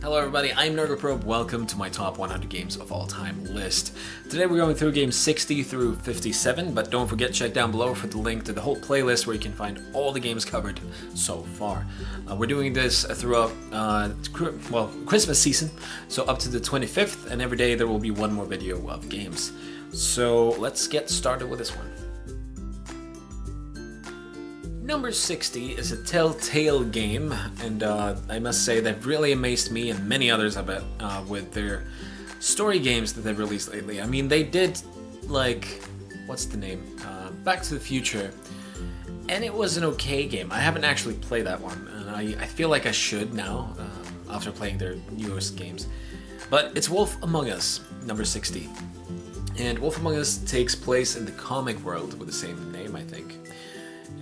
Hello everybody, I'm Nurgleprobe. Welcome to my top 100 games of all time list. Today we're going through games 60 through 57, but don't forget, check down below for the link to the whole playlist where you can find all the games covered so far. We're doing this throughout Christmas season, so up to the 25th, and every day there will be one more video of games. So let's get started with this one. Number 60 is a Telltale game, and I must say they've really amazed me and many others, I bet, with their story games that they've released lately. I mean, they did, like, what's the name? Back to the Future, and it was an okay game. I haven't actually played that one, and I feel like I should now, after playing their newest games. But it's Wolf Among Us, number 60. And Wolf Among Us takes place in the comic world with the same name, I think.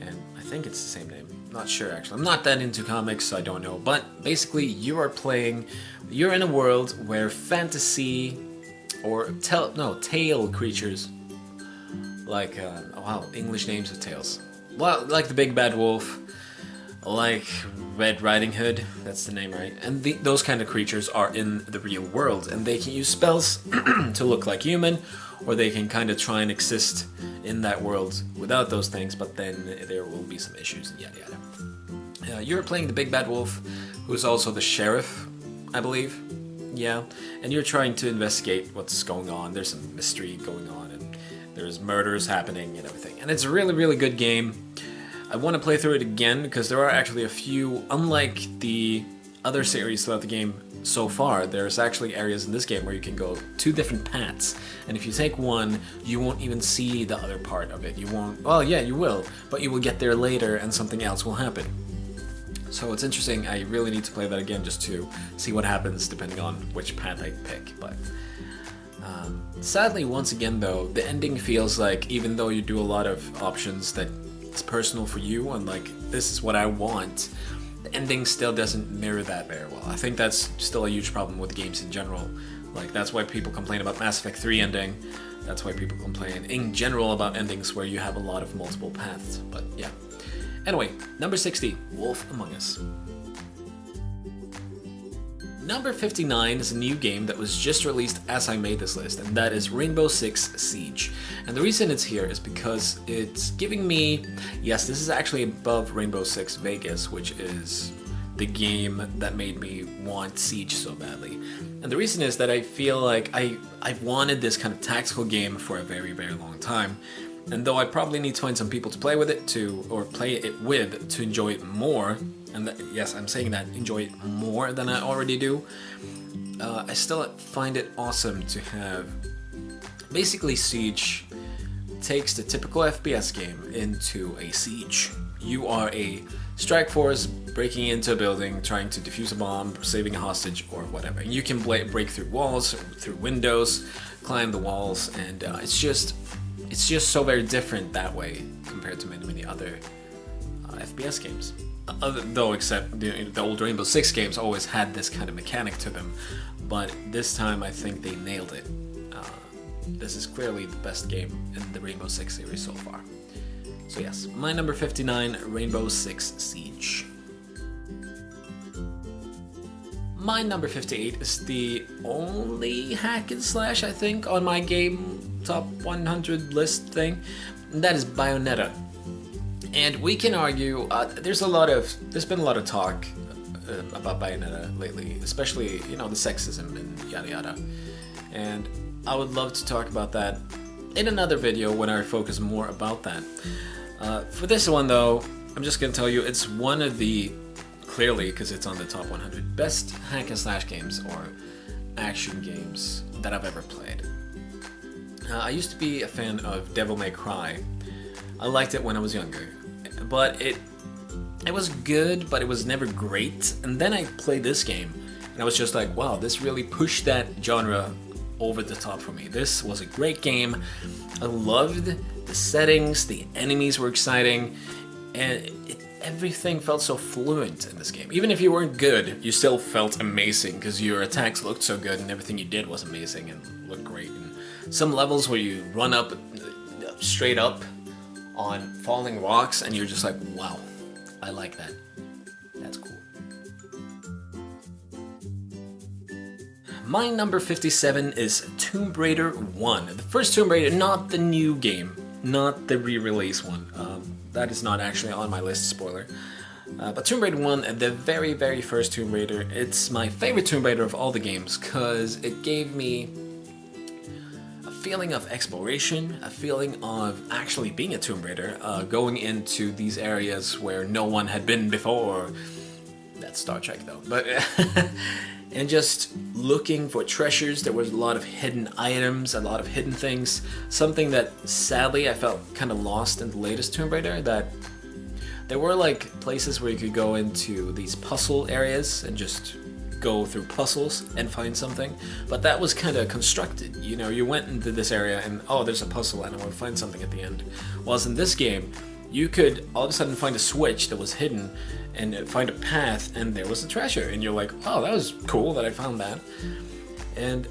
And I think it's the same name. Not sure, actually. I'm not that into comics, so I don't know. But basically, you're in a world where fantasy or tale creatures, like, English names of tales. Well, like the Big Bad Wolf, like Red Riding Hood, that's the name, right? And those kind of creatures are in the real world, and they can use spells to look like human, or they can kind of try and exist in that world without those things, but then there will be some issues and yada yada. You're playing the Big Bad Wolf, who's also the sheriff, I believe. Yeah, and you're trying to investigate what's going on. There's some mystery going on, and there's murders happening and everything. And it's a really, really good game. I want to play through it again because there are actually a few, unlike the other series throughout the game so far, there's actually areas in this game where you can go two different paths, and if you take one, you won't even see the other part of it. You won't, well, yeah, you will, but you will get there later and something else will happen. So it's interesting. I really need to play that again just to see what happens depending on which path I pick. But sadly, once again though, the ending feels like, even though you do a lot of options that it's personal for you and like, this is what I want, the ending still doesn't mirror that very well. I think that's still a huge problem with games in general. Like, that's why people complain about Mass Effect 3 ending. That's why people complain in general about endings where you have a lot of multiple paths. But yeah. Anyway, number 60, Wolf Among Us. Number 59 is a new game that was just released as I made this list, and that is Rainbow Six Siege. And the reason it's here is because it's giving me, yes, this is actually above Rainbow Six Vegas, which is the game that made me want Siege so badly. And the reason is that I feel like I've wanted this kind of tactical game for a very, very long time. And though I probably need to find some people to play with it play it with to enjoy it more, and yes, I'm saying that, enjoy it more than I already do, I still find it awesome to have. Basically, Siege takes the typical FPS game into a siege. You are a strike force breaking into a building, trying to defuse a bomb, saving a hostage, or whatever. You can break through walls, through windows, climb the walls, and it's just so very different that way compared to many other FPS games. Though, except the old Rainbow Six games always had this kind of mechanic to them, but this time I think they nailed it. This is clearly the best game in the Rainbow Six series so far. So yes, my number 59, Rainbow Six Siege. My number 58 is the only hack and slash, I think, on my game top 100 list thing, and that is Bayonetta. And we can argue, there's been a lot of talk about Bayonetta lately, especially, the sexism and yada yada. And I would love to talk about that in another video when I focus more about that. For this one though, I'm just gonna tell you it's one of the, clearly because it's on the top 100, best hack and slash games or action games that I've ever played. I used to be a fan of Devil May Cry. I liked it when I was younger, but it was good, but it was never great. And then I played this game, and I was just like, wow, this really pushed that genre over the top for me. This was a great game. I loved the settings, the enemies were exciting, and everything felt so fluent in this game. Even if you weren't good, you still felt amazing because your attacks looked so good and everything you did was amazing and looked great. And some levels where you run up straight up on falling rocks and you're just like, wow, I like that. That's cool. my number 57 is Tomb Raider 1. The first Tomb Raider, not the new game, not the re-release one. That is not actually on my list, spoiler. But Tomb Raider 1, the very, very first Tomb Raider, it's my favorite Tomb Raider of all the games, because it gave me a feeling of exploration, a feeling of actually being a Tomb Raider, going into these areas where no one had been before. That's Star Trek though, but and just looking for treasures. There was a lot of hidden items, a lot of hidden things, something that sadly I felt kind of lost in the latest Tomb Raider, that there were like places where you could go into these puzzle areas and just go through puzzles and find something, but that was kind of constructed. You know, you went into this area and, oh, there's a puzzle and I want to find something at the end. Whilst in this game, you could all of a sudden find a switch that was hidden and find a path, and there was a treasure, and you're like, oh, that was cool that I found that. And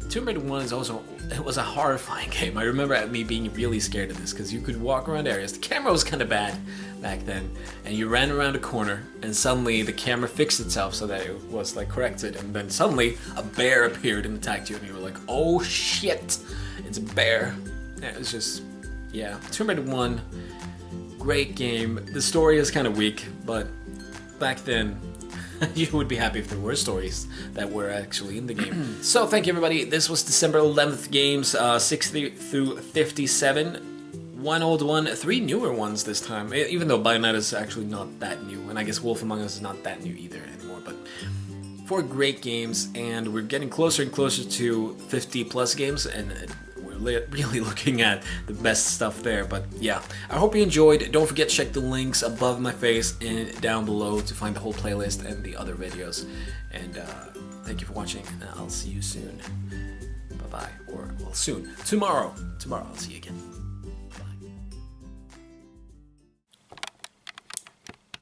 Tomb Raider 1 is also, it was a horrifying game. I remember me being really scared of this, because you could walk around areas. The camera was kind of bad back then, and you ran around a corner, and suddenly the camera fixed itself so that it was like corrected, and then suddenly a bear appeared and attacked you, and you were like, oh shit, it's a bear. Yeah, it was just, yeah. Tomb Raider 1, great game. The story is kind of weak, but back then, you would be happy if there were stories that were actually in the game. So thank you everybody. This was December 11th games, 60 through 57. One old one, 3 newer ones this time, even though Bayonetta is actually not that new, and I guess Wolf Among Us is not that new either anymore, but 4 great games, and we're getting closer and closer to 50 plus games, and we're really looking at the best stuff there. But yeah, I hope you enjoyed. Don't forget to check the links above my face and down below to find the whole playlist and the other videos. And thank you for watching, and I'll see you soon. Bye bye, or well, soon, tomorrow I'll see you again.